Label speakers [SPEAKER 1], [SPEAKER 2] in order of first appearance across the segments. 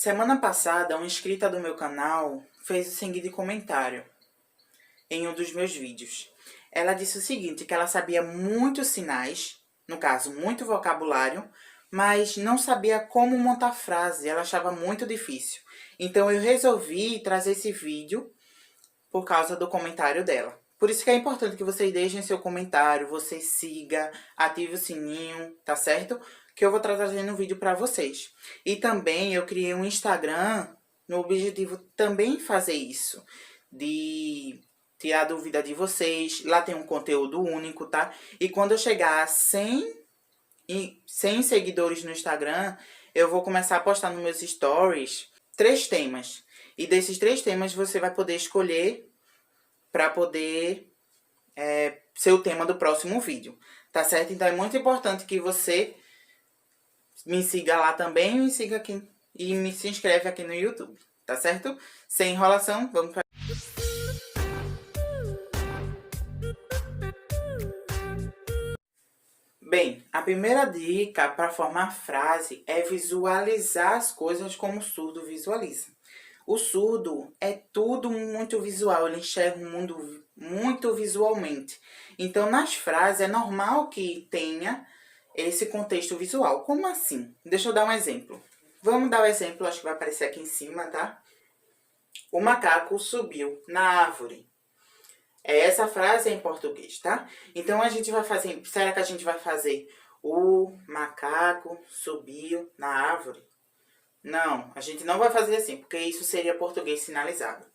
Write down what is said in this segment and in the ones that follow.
[SPEAKER 1] Semana passada, uma inscrita do meu canal fez o seguinte comentário em um dos meus vídeos. Ela disse o seguinte, que ela sabia muitos sinais, no caso, muito vocabulário, mas não sabia como montar frase, ela achava muito difícil. Então, eu resolvi trazer esse vídeo por causa do comentário dela. Por isso que é importante que vocês deixem seu comentário, você siga, ative o sininho, tá certo? Que eu vou estar trazendo um vídeo para vocês. E também eu criei um Instagram no objetivo também fazer isso, de tirar dúvida de vocês. Lá tem um conteúdo único, tá? E quando eu chegar a 100 seguidores no Instagram, eu vou começar a postar nos meus stories 3 temas. E desses 3 temas você vai poder escolher para poder ser o tema do próximo vídeo, tá certo? Então é muito importante que você me siga lá também, me siga aqui e me se inscreve aqui no YouTube, tá certo? Sem enrolação, vamos para... Bem, a primeira dica para formar frase é visualizar as coisas como o surdo visualiza. O surdo é tudo muito visual, ele enxerga o mundo muito visualmente. Então, nas frases, é normal que tenha esse contexto visual. Como assim? Deixa eu dar um exemplo. Vamos dar o exemplo, acho que vai aparecer aqui em cima, tá? O macaco subiu na árvore. Essa frase é em português, tá? Então, a gente vai fazer... Será que a gente vai fazer o macaco subiu na árvore? Não, a gente não vai fazer assim, porque isso seria português sinalizado.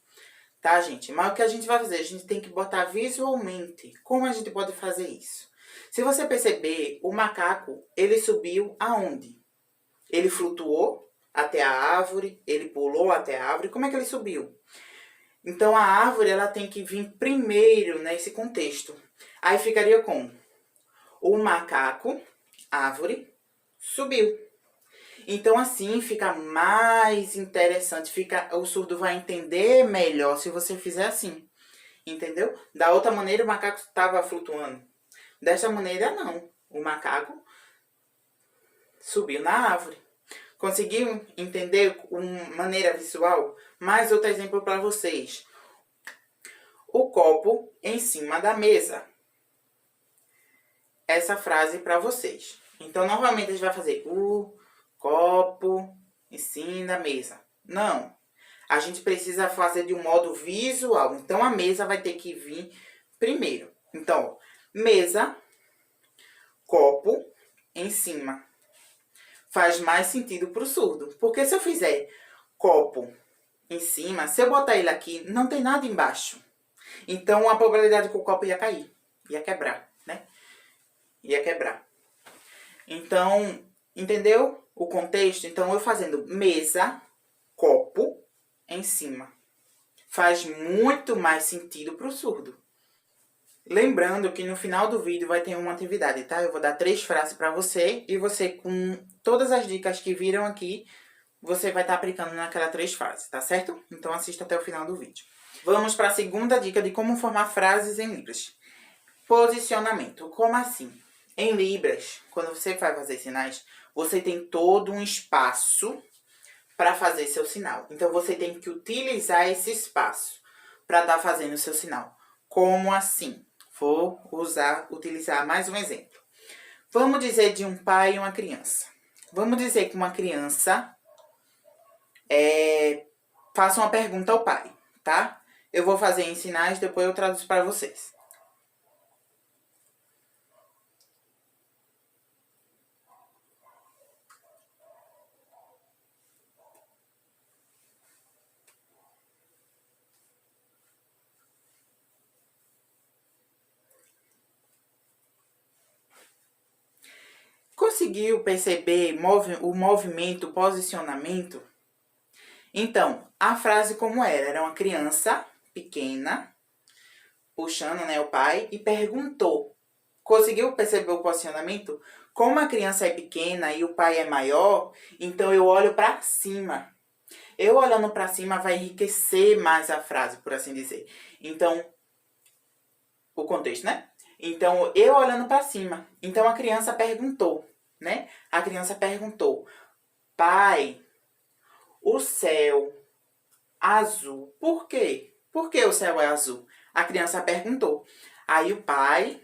[SPEAKER 1] Tá, gente? Mas o que a gente vai fazer? A gente tem que botar visualmente. Como a gente pode fazer isso? Se você perceber, o macaco, ele subiu aonde? Ele flutuou até a árvore, ele pulou até a árvore. Como é que ele subiu? Então, a árvore, ela tem que vir primeiro nesse contexto. Aí ficaria com o macaco, árvore, subiu. Então, assim, fica mais interessante, o surdo vai entender melhor se você fizer assim, entendeu? Da outra maneira, o macaco estava flutuando. Dessa maneira, não. O macaco subiu na árvore. Conseguiu entender de maneira visual? Mais outro exemplo para vocês. O copo em cima da mesa. Essa frase para vocês. Então, novamente, a gente vai fazer o copo em cima da mesa. Não. A gente precisa fazer de um modo visual. Então, a mesa vai ter que vir primeiro. Então, mesa, copo em cima. Faz mais sentido para o surdo. Porque se eu fizer copo em cima, se eu botar ele aqui, não tem nada embaixo. Então, a probabilidade que o copo ia cair. Ia quebrar, né? Ia quebrar. Então, entendeu o contexto? Então, eu fazendo mesa, copo em cima. Faz muito mais sentido para o surdo. Lembrando que no final do vídeo vai ter uma atividade, tá? Eu vou dar 3 frases para você e você, com todas as dicas que viram aqui, você vai estar aplicando naquelas 3 frases, tá certo? Então, assista até o final do vídeo. Vamos para a segunda dica de como formar frases em Libras. Posicionamento. Como assim? Em Libras, quando você vai fazer sinais, você tem todo um espaço para fazer seu sinal. Então, você tem que utilizar esse espaço para estar fazendo o seu sinal. Como assim? Vou utilizar mais um exemplo. Vamos dizer de um pai e uma criança. Vamos dizer que uma criança faça uma pergunta ao pai, tá? Eu vou fazer em sinais, depois eu traduzo para vocês. Conseguiu perceber o movimento, o posicionamento? Então, a frase como era? Era uma criança pequena, puxando, né, o pai, e perguntou. Conseguiu perceber o posicionamento? Como a criança é pequena e o pai é maior, então eu olho para cima. Eu olhando para cima vai enriquecer mais a frase, por assim dizer. Então, o contexto, né? Então, eu olhando para cima. Então, a criança perguntou, né? A criança perguntou: pai, o céu azul. Por quê? Por que o céu é azul? A criança perguntou. Aí o pai,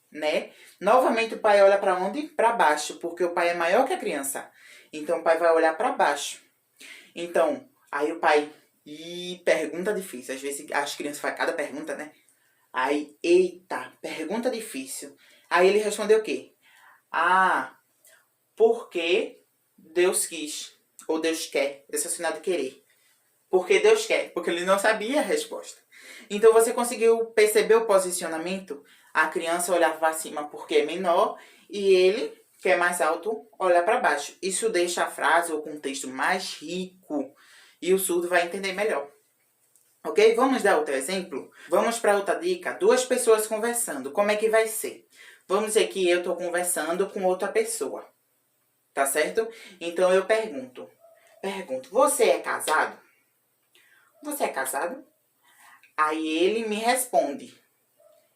[SPEAKER 1] né? Novamente o pai olha para onde? Para baixo, porque o pai é maior que a criança. Então o pai vai olhar para baixo. Então, aí o pai pergunta difícil. Às vezes as crianças fazem cada pergunta, né? Aí, eita, pergunta difícil. Aí ele respondeu o quê? Ah, porque Deus quis. Ou Deus quer. Esse é o sinal de querer. Porque Deus quer. Porque ele não sabia a resposta. Então você conseguiu perceber o posicionamento? A criança olhar para cima porque é menor. E ele, que é mais alto, olhar para baixo. Isso deixa a frase ou o contexto mais rico. E o surdo vai entender melhor. Ok? Vamos dar outro exemplo? Vamos para outra dica. Duas pessoas conversando. Como é que vai ser? Vamos dizer que eu estou conversando com outra pessoa. Tá certo? Então eu pergunto. Você é casado? Você é casado? Aí ele me responde.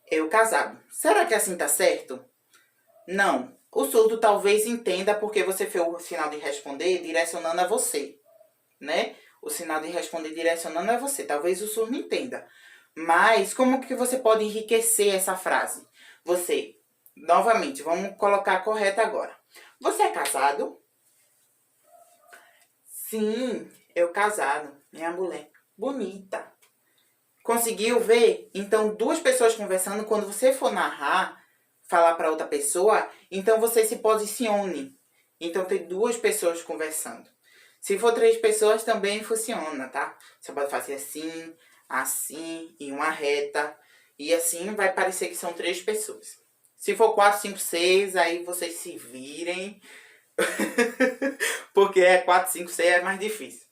[SPEAKER 1] Eu casado. Será que assim tá certo? Não. O surdo talvez entenda porque você fez o sinal de responder direcionando a você, né? O sinal de responder direcionando a você. Talvez o surdo entenda. Mas como que você pode enriquecer essa frase? Você, novamente, vamos colocar correta agora. Você é casado? Sim, eu casado. Minha mulher. Bonita. Conseguiu ver? Então, duas pessoas conversando, quando você for narrar, falar para outra pessoa, então você se posicione. Então, tem duas pessoas conversando. Se for três pessoas, também funciona, tá? Você pode fazer assim, assim, em uma reta. E assim vai parecer que são três pessoas. Se for 4, 5, 6, aí vocês se virem. Porque 4, 5, 6 é mais difícil.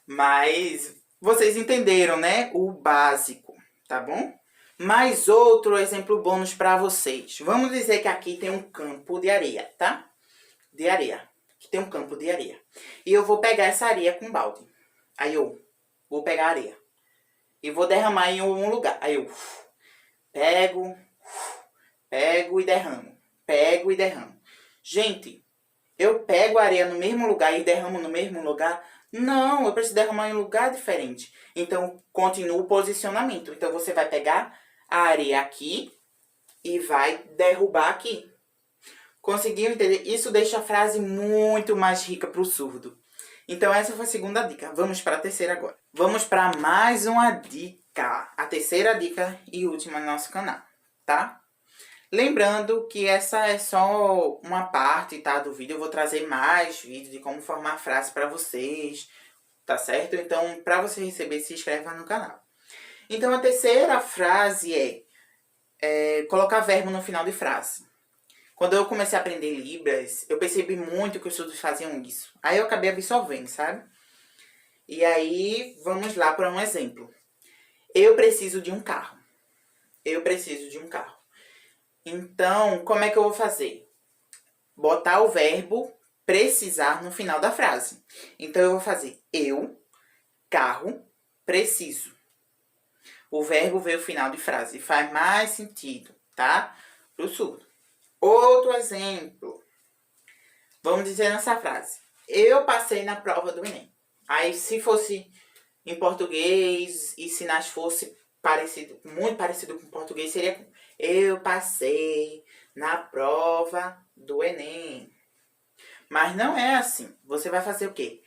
[SPEAKER 1] Mas vocês entenderam, né? O básico, tá bom? Mais outro exemplo bônus para vocês. Vamos dizer que aqui tem um campo de areia, tá? De areia. Aqui tem um campo de areia. E eu vou pegar essa areia com balde. Aí eu vou pegar a areia. E vou derramar em um lugar. Aí eu pego e derramo. Pego e derramo. Gente, eu pego a areia no mesmo lugar e derramo no mesmo lugar? Não, eu preciso derramar em um lugar diferente. Então, continua o posicionamento. Então, você vai pegar a areia aqui e vai derrubar aqui. Conseguiu entender? Isso deixa a frase muito mais rica para o surdo. Então, essa foi a segunda dica. Vamos para a terceira agora. Vamos para mais uma dica. A terceira dica e última no nosso canal, tá? Lembrando que essa é só uma parte, tá, do vídeo. Eu vou trazer mais vídeos de como formar frase para vocês, tá certo? Então, para você receber, se inscreva no canal. Então, a terceira frase é colocar verbo no final de frase. Quando eu comecei a aprender Libras, eu percebi muito que os surdos faziam isso. Aí eu acabei absorvendo, sabe? E aí, vamos lá para um exemplo. Eu preciso de um carro. Eu preciso de um carro. Então, como é que eu vou fazer? Botar o verbo precisar no final da frase. Então, eu vou fazer eu, carro, preciso. O verbo veio no final de frase. Faz mais sentido, tá? Pro surdo. Outro exemplo. Vamos dizer nessa frase. Eu passei na prova do Enem. Aí, se fosse em português e sinais fosse parecido, muito parecido com português, seria eu passei na prova do Enem. Mas não é assim. Você vai fazer o quê?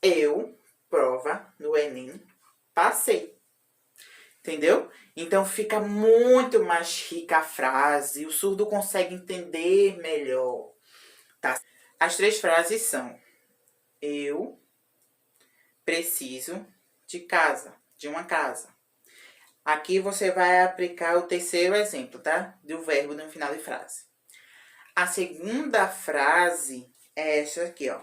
[SPEAKER 1] Eu, prova do Enem, passei. Entendeu? Então fica muito mais rica a frase. O surdo consegue entender melhor. Tá? As três frases são: eu preciso de casa, de uma casa. Aqui você vai aplicar o terceiro exemplo, tá? Do verbo no final de frase. A segunda frase é essa aqui, ó.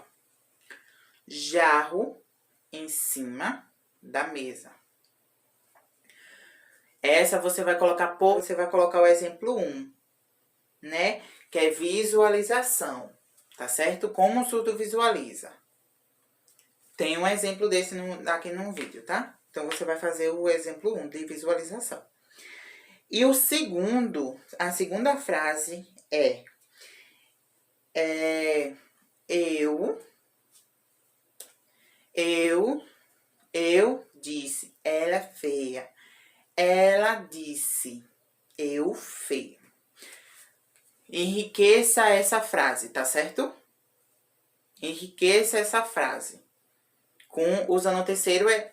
[SPEAKER 1] Jarro em cima da mesa. Essa você vai colocar o exemplo 1, né? Que é visualização, tá certo? Como o surdo visualiza. Tem um exemplo desse aqui no vídeo, tá? Então, você vai fazer o exemplo 1 de visualização. E a segunda frase eu Eu disse, ela é feia. Ela disse, eu feio. Enriqueça essa frase, tá certo? Enriqueça essa frase. Usando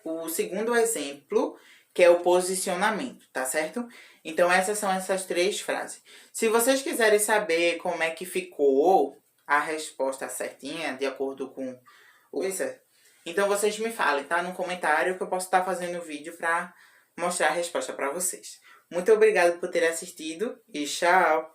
[SPEAKER 1] o segundo exemplo, que é o posicionamento, tá certo? Então, essas são essas 3 frases. Se vocês quiserem saber como é que ficou a resposta certinha, de acordo com coisa, então vocês me falem, tá? No comentário que eu posso estar fazendo vídeo para mostrar a resposta para vocês. Muito obrigada por ter assistido e tchau!